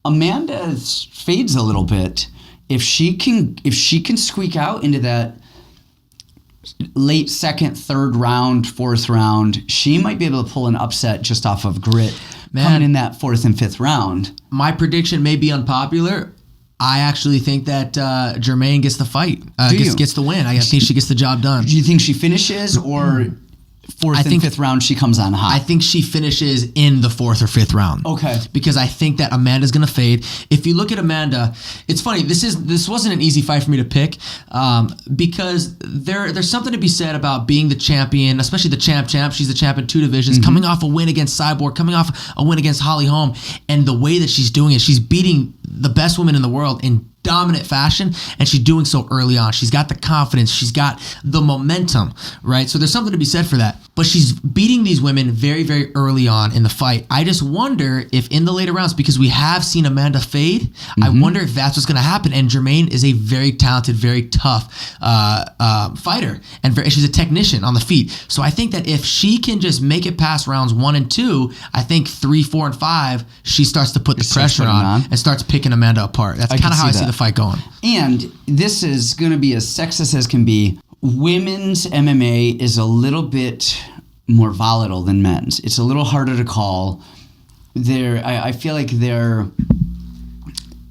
Amanda fades a little bit. If she can squeak out into that late 2nd, 3rd round, 4th round, she might be able to pull an upset just off of grit coming in that 4th and 5th round. My prediction may be unpopular. I actually think that Germaine gets the fight, gets the win. I think she gets the job done. Do you think she finishes, or fourth and fifth round she comes on hot? I think she finishes in the fourth or fifth round. Okay. Because I think that Amanda's going to fade. If you look at Amanda, it's funny. This wasn't an easy fight for me to pick because there's something to be said about being the champion, especially the champ. She's the champ in 2 divisions, coming off a win against Cyborg, coming off a win against Holly Holm, and the way that she's doing it, she's beating the best women in the world in dominant fashion, and she's doing so early on. She's got the confidence, she's got the momentum, right? So there's something to be said for that. But she's beating these women very, very early on in the fight. I just wonder if in the later rounds, because we have seen Amanda fade, I wonder if that's what's going to happen. And Germaine is a very talented, very tough fighter, and she's a technician on the feet. So I think that if she can just make it past rounds 1 and 2, I think 3, 4, and 5, she starts to put the pressure on and starts picking Amanda apart. That's kind of how I see the fight going. And this is going to be as sexist as can be. Women's MMA is a little bit more volatile than men's. It's a little harder to call. I feel like their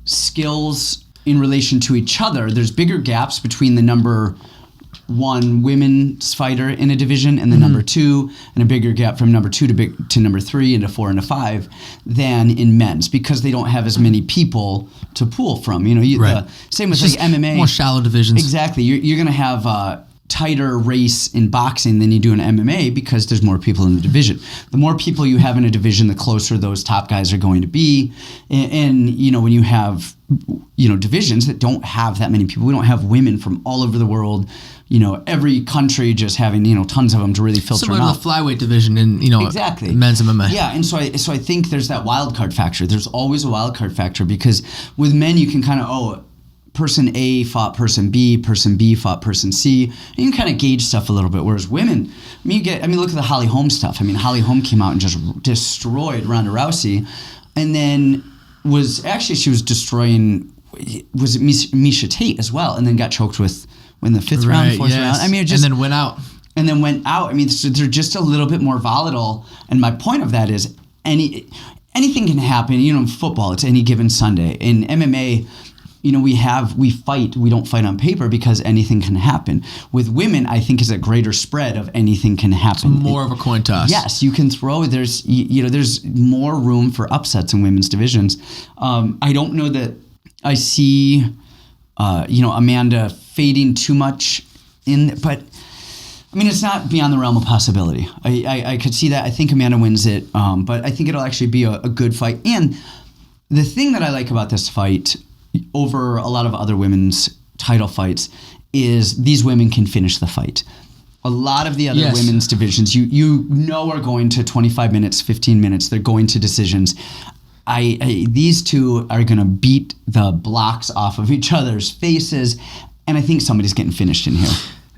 skills in relation to each other, there's bigger gaps between the number 1 women's fighter in a division and the number 2, and a bigger gap from number 2 to number 3 and to 4 and to 5 than in men's, because they don't have as many people to pull from. Same with like MMA. More shallow divisions. Exactly. You're going to have a tighter race in boxing than you do in MMA because there's more people in the division. The more people you have in a division, the closer those top guys are going to be. And when you have divisions that don't have that many people, we don't have women from all over the world. Every country just having, tons of them to really filter them out. Similar to the flyweight division in, exactly. men's MMA. Yeah, and so I think there's that wild card factor. There's always a wild card factor because with men you can kind of, person A fought person B fought person C, and you can kind of gauge stuff a little bit. Whereas women, look at the Holly Holm stuff. Holly Holm came out and just destroyed Ronda Rousey, and then she was destroying, was it Miesha Tate as well, and then got choked with in the 5th round, 4th round. And then went out. So they're just a little bit more volatile. And my point of that is anything can happen. In football, it's any given Sunday. In MMA, we fight. We don't fight on paper because anything can happen. With women, I think is a greater spread of anything can happen. It's more of a coin toss. Yes, you can throw. There's more room for upsets in women's divisions. I don't know that I see Amanda fading too much but it's not beyond the realm of possibility. I could see that. I think Amanda wins it, but I think it'll actually be a good fight. And the thing that I like about this fight over a lot of other women's title fights is these women can finish the fight. A lot of the other women's divisions, are going to 25 minutes, 15 minutes. They're going to decisions. These two are going to beat the blocks off of each other's faces, and I think somebody's getting finished in here.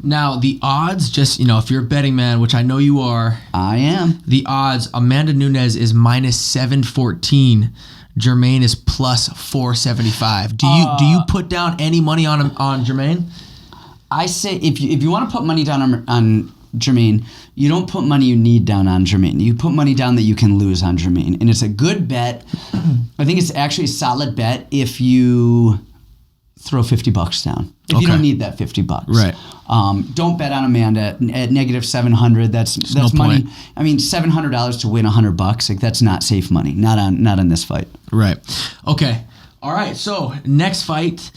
Now, the odds, just, if you're a betting man, which I know you are. I am. The odds, Amanda Nunes is minus 714. Germaine is plus 475. Do you put down any money on Germaine? I say if you want to put money down on Germaine, you don't put money you need down on Germaine. You put money down that you can lose on Germaine. And it's a good bet. I think it's actually a solid bet if you throw $50 down. If you don't need that $50. Right. Don't bet on Amanda at negative 700. That's no money. Point. $700 to win $100. Like, that's not safe money. Not on this fight. Right. Okay. All right. So next fight.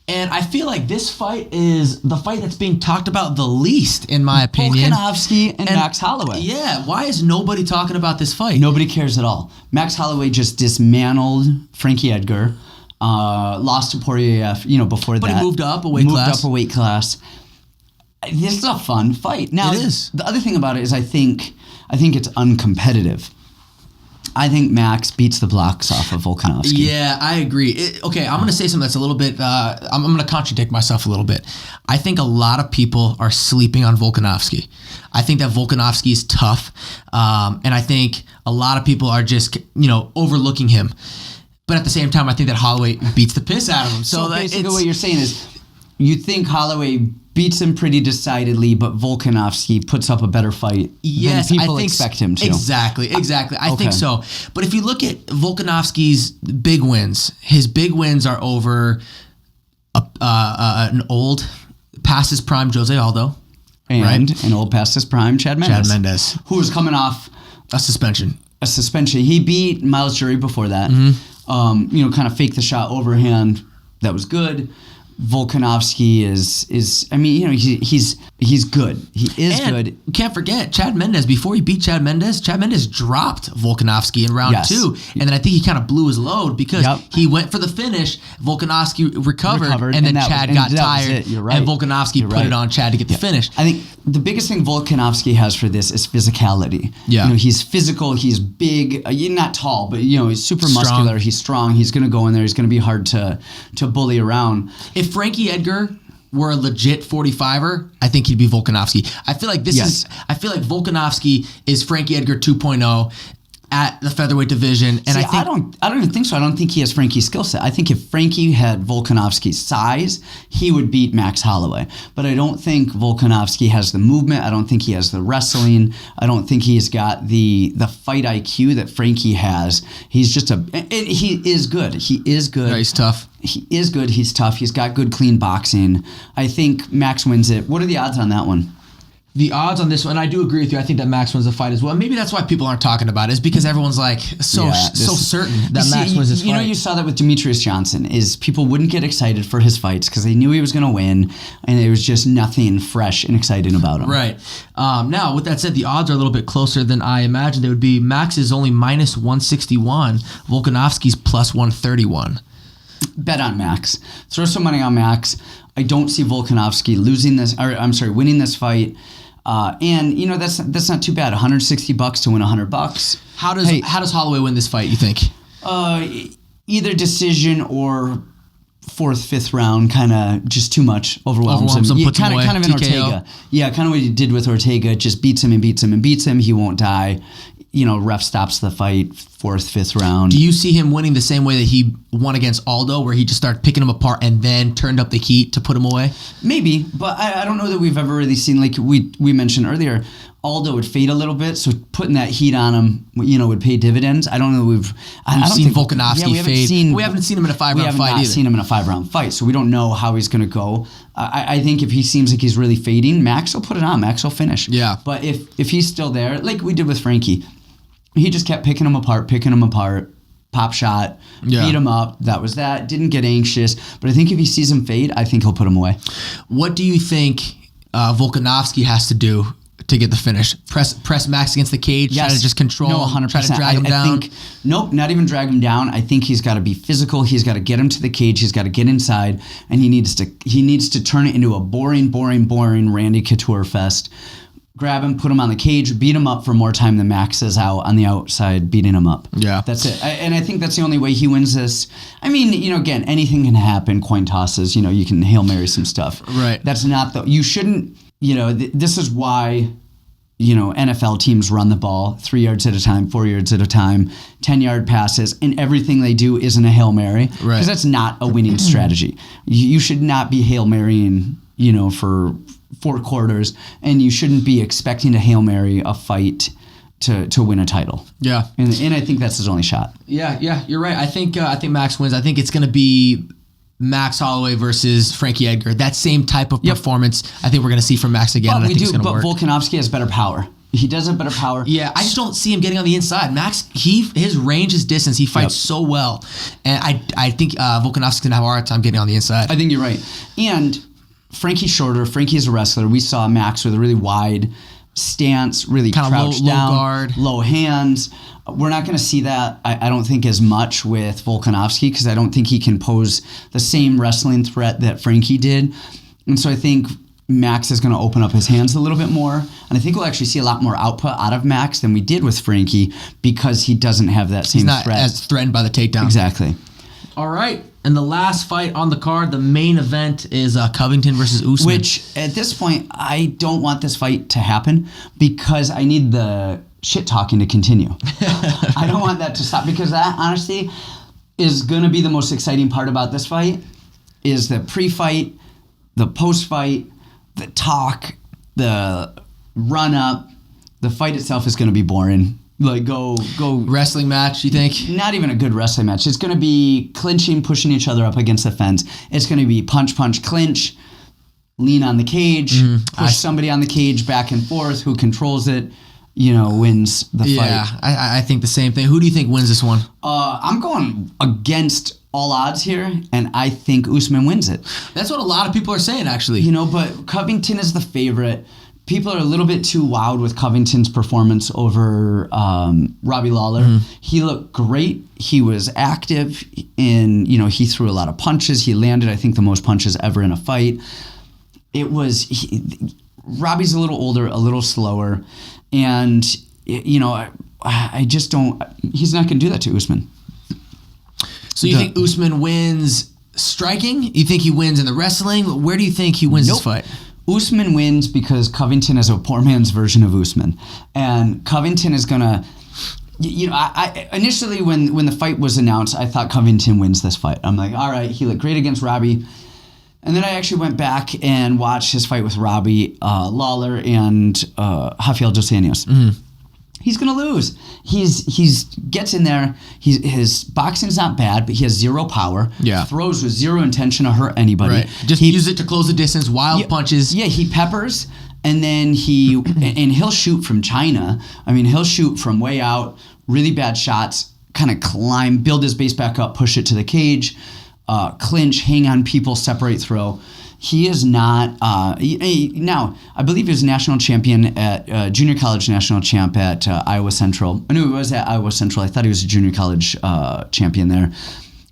And I feel like this fight is the fight that's being talked about the least, in my opinion. Volkanovski and Max Holloway. Yeah, why is nobody talking about this fight? Nobody cares at all. Max Holloway just dismantled Frankie Edgar, lost to Poirier, before that. But he moved up a weight class. This is a fun fight. Now, it is. The other thing about it is I think it's uncompetitive. I think Max beats the blocks off of Volkanovski. Yeah, I agree. Okay, I'm going to say something that's a little bit, I'm going to contradict myself a little bit. I think a lot of people are sleeping on Volkanovski. I think that Volkanovski is tough, and I think a lot of people are just, overlooking him. But at the same time, I think that Holloway beats the piss out of him. So basically what you're saying is you think Holloway beats him pretty decidedly, but Volkanovski puts up a better fight than people expect him to. Exactly. I think so. But if you look at Volkanovski's big wins, his big wins are over an old, past his prime Jose Aldo. And an old past his prime Chad Mendes. Who was coming off a suspension. He beat Miles Jury before that. Mm-hmm. Kind of faked the shot overhand. That was good. Volkanovski is he's good. He is good. Can't forget Chad Mendes. Before he beat Chad Mendes dropped Volkanovski in round 2, and then I think he kind of blew his load because he went for the finish. Volkanovski recovered and then Chad got tired. You're right. And Volkanovski put it on Chad to get the finish. I think the biggest thing Volkanovski has for this is physicality. Yeah, he's physical. He's big. Not tall, but he's super muscular. He's strong. He's going to go in there. He's going to be hard to bully around. If Frankie Edgar were a legit 45er, I think he'd be Volkanovski. I feel like Volkanovski is Frankie Edgar 2.0 at the featherweight division. And I don't even think so. I don't think he has Frankie's skill set. I think if Frankie had Volkanovski's size, he would beat Max Holloway. But I don't think Volkanovski has the movement. I don't think he has the wrestling. I don't think he's got the fight IQ that Frankie has. He's just he is good. He is good. Yeah, he's tough. He is good. He's tough. He's got good, clean boxing. I think Max wins it. What are the odds on that one? The odds on this one, I do agree with you. I think that Max wins the fight as well. Maybe that's why people aren't talking about it, is because everyone's like so certain that Max wins this fight. You saw that with Demetrius Johnson, is people wouldn't get excited for his fights because they knew he was going to win, and there was just nothing fresh and exciting about him. Right. Now, with that said, the odds are a little bit closer than I imagined they would be. Max is only minus 161. Volkanovski's plus 131. Bet on Max. Throw some money on Max. I don't see Volkanovski winning this fight. And that's not too bad. $160 to win $100. How does Holloway win this fight, you think? Either decision or fourth, fifth round, kind of just too much, overwhelms him. Kind of in Ortega. Yeah, kind of what he did with Ortega. Just beats him and beats him and beats him. He won't die. Ref stops the fight, fourth, fifth round. Do you see him winning the same way that he won against Aldo, where he just started picking him apart and then turned up the heat to put him away? Maybe, but I don't know that we've ever really seen, like we mentioned earlier, Aldo would fade a little bit, so putting that heat on him, would pay dividends. I don't know that we've seen Volkanovski fade. We haven't seen him in a 5-round fight either. We haven't seen him in a 5-round fight, so we don't know how he's going to go. I think if he seems like he's really fading, Max will put it on. Max will finish. Yeah. But if he's still there, like we did with Frankie, he just kept picking him apart, pop shot, beat him up. That was that. Didn't get anxious. But I think if he sees him fade, I think he'll put him away. What do you think Volkanovski has to do to get the finish? Press Max against the cage, try to just control, 100%. Try to drag him down? Nope, not even drag him down. I think he's got to be physical. He's got to get him to the cage. He's got to get inside, and he needs to turn it into a boring Randy Couture fest. Grab him, put him on the cage, beat him up for more time than Max is out on the outside beating him up. Yeah. That's it. And I think that's the only way he wins this. I mean, again, anything can happen, coin tosses, you can Hail Mary some stuff. Right. That's not you shouldn't, this is why, NFL teams run the ball 3 yards at a time, 4 yards at a time, 10-yard passes, and everything they do isn't a Hail Mary. Right. Because that's not a winning strategy. You should not be Hail Marying, for 4 quarters, and you shouldn't be expecting to Hail Mary a fight to win a title. Yeah. And I think that's his only shot. Yeah, you're right. I think Max wins. I think it's going to be Max Holloway versus Frankie Edgar. That same type of performance I think we're going to see from Max again. But I think it's going to work. Volkanovski has better power. He does have better power. Yeah, I just don't see him getting on the inside. Max, his range, his distance, he fights so well. And I think Volkanovski's going to have a hard time getting on the inside. I think you're right. And Frankie's shorter. Frankie is a wrestler. We saw Max with a really wide stance, really kind crouched of low down, guard, low hands. We're not going to see that, I don't think, as much with Volkanovski because I don't think he can pose the same wrestling threat that Frankie did. And so I think Max is going to open up his hands a little bit more. And I think we'll actually see a lot more output out of Max than we did with Frankie because he doesn't have that same threat. He's not as threatened by the takedown. Exactly. All right. And the last fight on the card, the main event, is Covington versus Usman. Which, at this point, I don't want this fight to happen because I need the shit talking to continue. I don't want that to stop because that, honestly, is going to be the most exciting part about this fight is the pre-fight the post-fight, the talk, the run-up, the fight itself is going to be boring. Like, go. Wrestling match, you think? Not even a good wrestling match. It's going to be clinching, pushing each other up against the fence. It's going to be punch, clinch, lean on the cage, push somebody on the cage back and forth. Who controls it, wins the fight. Yeah, I think the same thing. Who do you think wins this one? I'm going against all odds here, and I think Usman wins it. That's what a lot of people are saying, actually. But Covington is the favorite. People are a little bit too wowed with Covington's performance over Robbie Lawler. He looked great. He was active, and he threw a lot of punches. He landed, I think, the most punches ever in a fight. Robbie's a little older, a little slower, and I just don't. He's not going to do that to Usman. So you think Usman wins striking? You think he wins in the wrestling? Where do you think he wins this fight? Usman wins because Covington is a poor man's version of Usman. And Covington is going to... I initially, when the fight was announced, I thought Covington wins this fight. I'm like, all right, he looked great against Robbie. And then I actually went back and watched his fight with Robbie Lawler and Rafael dos Anjos. He's going to lose. He's gets in there. His boxing's not bad, but he has zero power. Yeah. Throws with zero intention to hurt anybody. Right. Just use it to close the distance, punches. Yeah, he peppers, and then he'll shoot from China. I mean, he'll shoot from way out, really bad shots, kind of climb, build his base back up, push it to the cage, clinch, hang on people, separate, throw. He is not, now, I believe he was national champion at, junior college national champ at Iowa Central. I knew he was at Iowa Central. I thought he was a junior college champion there.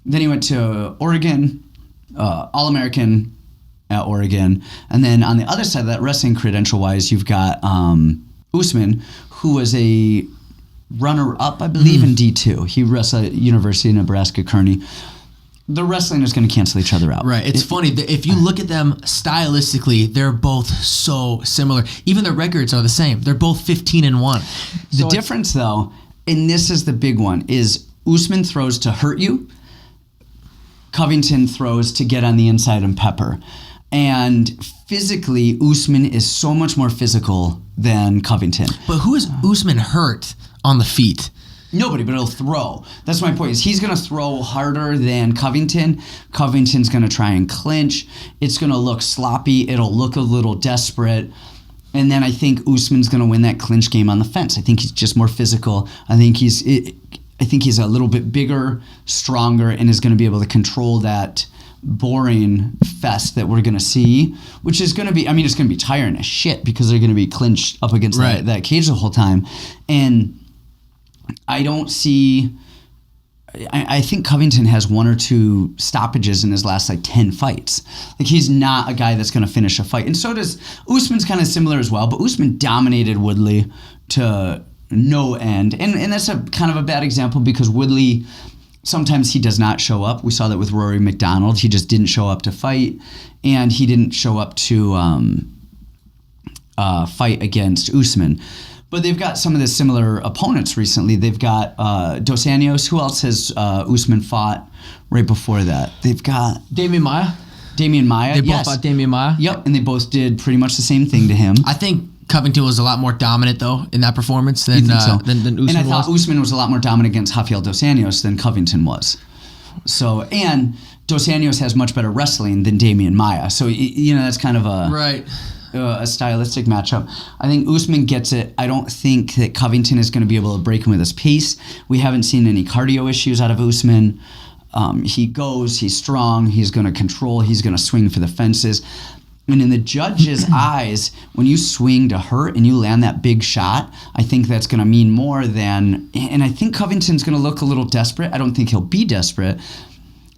Then he went to Oregon, All-American at Oregon. And then on the other side of that, wrestling credential-wise, you've got Usman, who was a runner-up, I believe, in D2. He wrestled at University of Nebraska-Kearney. The wrestling is going to cancel each other out. Right. It's funny. If you look at them stylistically, they're both so similar. Even their records are the same. They're both 15-1. The difference, though, and this is the big one, is Usman throws to hurt you. Covington throws to get on the inside and pepper. And physically, Usman is so much more physical than Covington. But who is Usman hurt on the feet? Nobody, but he'll throw. That's my point. Is he's going to throw harder than Covington. Covington's going to try and clinch. It's going to look sloppy. It'll look a little desperate. And then I think Usman's going to win that clinch game on the fence. I think he's just more physical. I think he's a little bit bigger, stronger, and is going to be able to control that boring fest that we're going to see, which is going to be, it's going to be tiring as shit because they're going to be clinched up against that cage the whole time. And I don't see... I think Covington has one or two stoppages in his last 10 fights. He's not a guy that's going to finish a fight. And so does... Usman's kind of similar as well, but Usman dominated Woodley to no end. And that's a kind of a bad example because Woodley, sometimes he does not show up. We saw that with Rory McDonald. He just didn't show up to fight, and he didn't show up to fight against Usman. But they've got some of the similar opponents recently. They've got Dos Anjos. Who else has Usman fought right before that? They've got... Damian Maia. They both fought Damian Maia. Yep, and they both did pretty much the same thing to him. I think Covington was a lot more dominant, though, in that performance than Usman was. And I thought Usman was a lot more dominant against Rafael dos Anjos than Covington was. So, and Dos Anjos has much better wrestling than Damian Maia. So, that's kind of a... Right. A stylistic matchup. I think Usman gets it. I don't think that Covington is going to be able to break him with his pace. We haven't seen any cardio issues out of Usman. He's strong, he's going to control, he's going to swing for the fences. And in the judge's eyes, when you swing to hurt and you land that big shot, I think that's going to mean more than... And I think Covington's going to look a little desperate. I don't think he'll be desperate,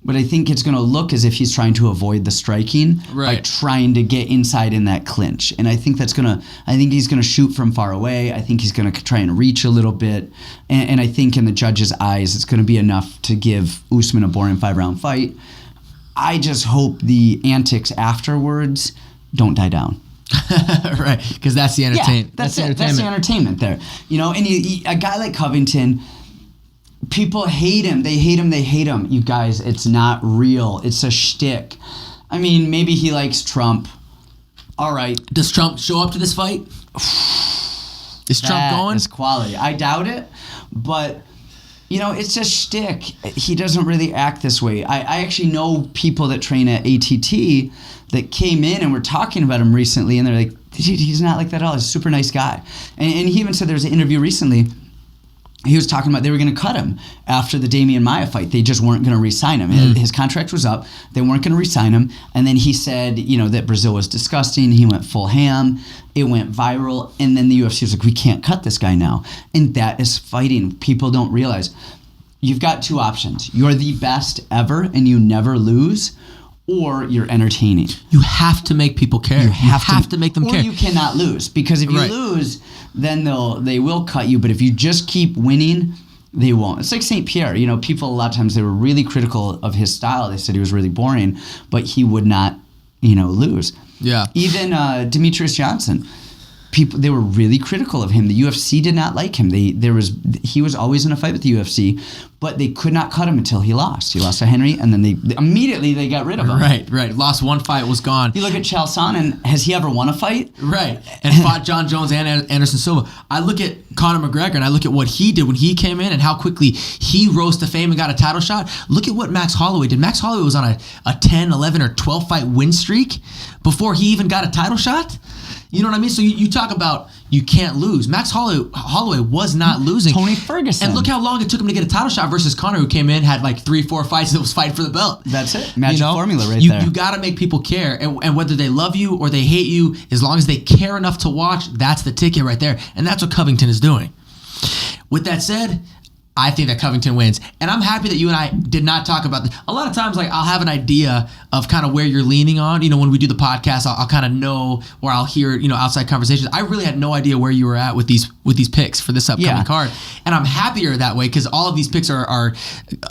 but I think it's going to look as if he's trying to avoid the striking by trying to get inside in that clinch. And I think I think he's going to shoot from far away. I think he's going to try and reach a little bit. And I think in the judge's eyes, it's going to be enough to give Usman a boring 5-round fight. I just hope the antics afterwards don't die down. Right, because that's the entertainment. Yeah, that's it. That's the entertainment there. And a guy like Covington... People hate him. They hate him. You guys, it's not real. It's a shtick. I mean, maybe he likes Trump. All right. Does Trump show up to this fight? Is Trump going? That is quality. I doubt it, but it's a shtick. He doesn't really act this way. I actually know people that train at ATT that came in and were talking about him recently, and they're like, he's not like that at all. He's a super nice guy. And he even said there was an interview recently. He was talking about they were going to cut him after the Damian Maia fight. They just weren't going to re-sign him. His contract was up. They weren't going to re-sign him. And then he said, that Brazil was disgusting. He went full ham. It went viral. And then the UFC was like, we can't cut this guy now. And that is fighting. People don't realize. You've got two options. You're the best ever and you never lose, or you're entertaining. You have to make people care. You have to make them care. Or you cannot lose, because if you lose, then they will cut you. But if you just keep winning, they won't. It's like St. Pierre. People a lot of times, they were really critical of his style. They said he was really boring, but he would not, lose. Yeah. Even Demetrius Johnson. They were really critical of him. The UFC did not like him. He was always in a fight with the UFC, but they could not cut him until he lost. He lost to Henry, and then they immediately got rid of him. Right. Lost one fight, was gone. You look at Chael Sonnen. Has he ever won a fight? Right. And fought John Jones and Anderson Silva. I look at Conor McGregor, and I look at what he did when he came in and how quickly he rose to fame and got a title shot. Look at what Max Holloway did. Max Holloway was on a 10, 11, or 12 fight win streak before he even got a title shot. You know what I mean? So you talk about you can't lose. Max Holloway was not losing. Tony Ferguson. And look how long it took him to get a title shot versus Conor, who came in, had like 3-4 fights, and was fighting for the belt. That's it. Magic formula right there. You got to make people care. And whether they love you or they hate you, as long as they care enough to watch, that's the ticket right there. And that's what Covington is doing. With that said, I think that Covington wins. And I'm happy that you and I did not talk about this. A lot of times, I'll have an idea of kind of where you're leaning on. When we do the podcast, I'll kind of know, or I'll hear, outside conversations. I really had no idea where you were at with these picks for this upcoming card. And I'm happier that way, because all of these picks are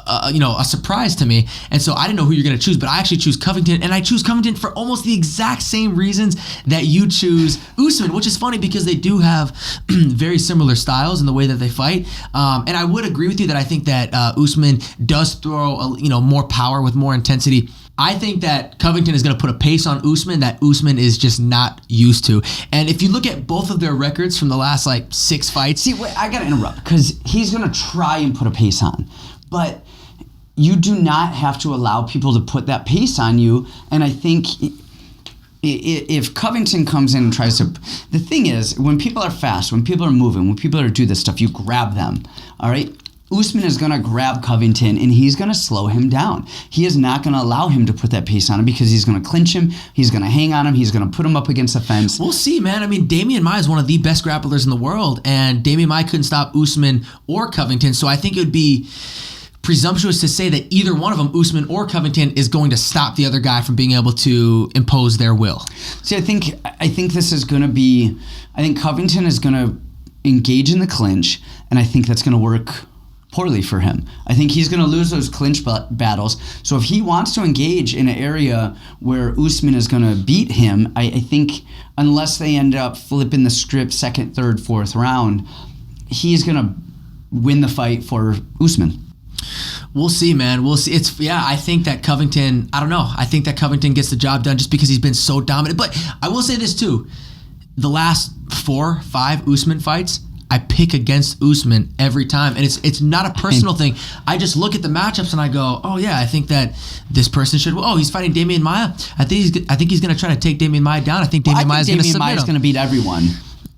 a surprise to me. And so I didn't know who you're going to choose, but I actually choose Covington. And I choose Covington for almost the exact same reasons that you choose Usman, which is funny because they do have very similar styles in the way that they fight. And I would agree with you that I think that Usman does throw more power with more intensity. I think that Covington is going to put a pace on Usman that Usman is just not used to. And if you look at both of their records from the last 6 fights. See, wait, I got to interrupt, because he's going to try and put a pace on. But you do not have to allow people to put that pace on you. And I think if Covington comes in and tries to... The thing is, when people are fast, when people are moving, when people are doing this stuff, you grab them. All right? Usman is going to grab Covington, and he's going to slow him down. He is not going to allow him to put that pace on him, because he's going to clinch him. He's going to hang on him. He's going to put him up against the fence. We'll see, man. I mean, Damian Maia is one of the best grapplers in the world, and Damian Maia couldn't stop Usman or Covington. So I think it would be presumptuous to say that either one of them, Usman or Covington, is going to stop the other guy from being able to impose their will. See, I think this is going to be... I think Covington is going to engage in the clinch, and I think that's going to work poorly for him. I think he's going to lose those clinch battles. So if he wants to engage in an area where Usman is going to beat him, I think unless they end up flipping the script second, third, fourth round, he's going to win the fight for Usman. We'll see, man. We'll see. I think that Covington, I don't know. I think that Covington gets the job done just because he's been so dominant. But I will say this too. The last 4, 5 Usman fights, I pick against Usman every time, and it's not a personal thing. I just look at the matchups and I go, oh yeah, I think that this person should. Oh, he's fighting Damian Maia. I think he's going to try to take Damian Maia down. I think Damian Maia is going to submit him. Damian Maia is going to beat everyone,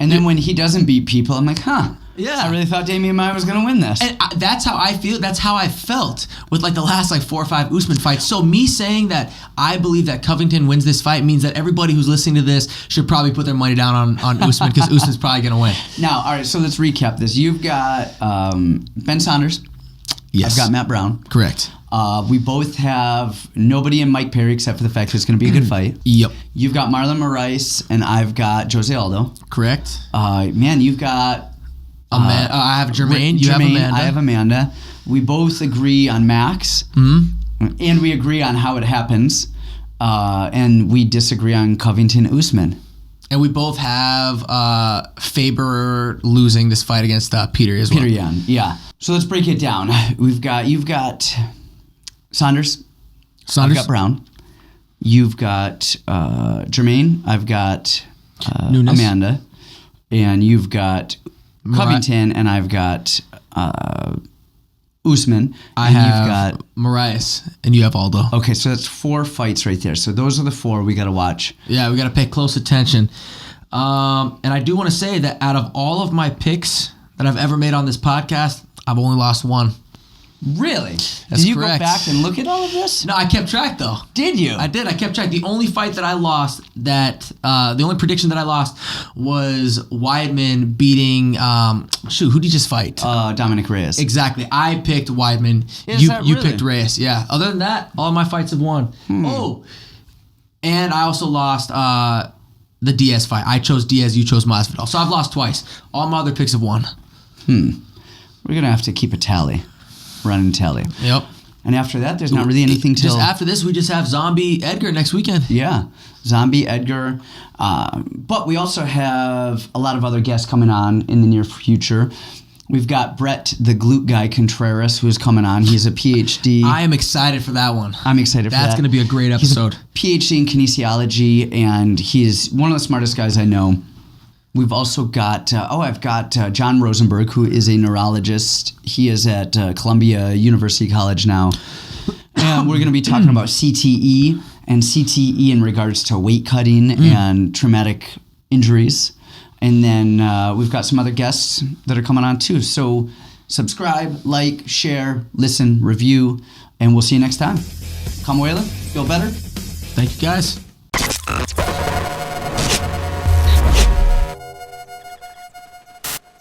and then when he doesn't beat people, I'm like, yeah, I really thought Damian Maia was going to win this. And that's how I feel. That's how I felt with the last 4 or 5 Usman fights. So me saying that I believe that Covington wins this fight means that everybody who's listening to this should probably put their money down on Usman, because Usman's probably going to win. Now, all right, so let's recap this. You've got Ben Saunders. Yes. I've got Matt Brown. Correct. We both have nobody in Mike Perry, except for the fact that it's going to be a good fight. Yep. You've got Marlon Moraes, and I've got Jose Aldo. Correct. Man, you've got... I have Jermaine. You have Amanda. I have Amanda. We both agree on Max, and we agree on how it happens, and we disagree on Covington Usman. And we both have Faber losing this fight against Peter as well. Peter Yan, yeah. So let's break it down. You've got Saunders. I've got Brown. You've got Jermaine. I've got Nunes. Amanda. And you've got Covington, and I've got Usman. I and have you've got Moraes, and you have Aldo. Okay, so that's 4 fights right there. So those are the 4 we got to watch. Yeah, we got to pay close attention. And I do want to say that out of all of my picks that I've ever made on this podcast, I've only lost one. Really? That's Did you correct. go back and look at all of this? No, I kept track though. Did you? I did. I kept track. The only fight that I lost, the only prediction that I lost was Weidman beating. Who did he just fight? Dominic Reyes. Exactly. I picked Weidman. Is You that really? picked Reyes. Yeah. Other than that, all of my fights have won. Oh, and I also lost the Diaz fight. I chose Diaz. You chose Masvidal. So I've lost twice. All my other picks have won. We're gonna have to keep a tally. Running tally. Yep. And after that, there's not really anything till... Just after this, we just have Zombie Edgar next weekend. Yeah. Zombie Edgar. But we also have a lot of other guests coming on in the near future. We've got Brett, the glute guy, Contreras, who's coming on. He's a PhD. I am excited for that one. I'm excited for that. That's going to be a great episode. He's a PhD in kinesiology, and he's one of the smartest guys I know. We've also got, I've got John Rosenberg, who is a neurologist. He is at Columbia University College now. And we're going to be talking about CTE, and CTE in regards to weight cutting and traumatic injuries. And then we've got some other guests that are coming on too. So subscribe, like, share, listen, review, and we'll see you next time. Kamuela, feel better? Thank you, guys.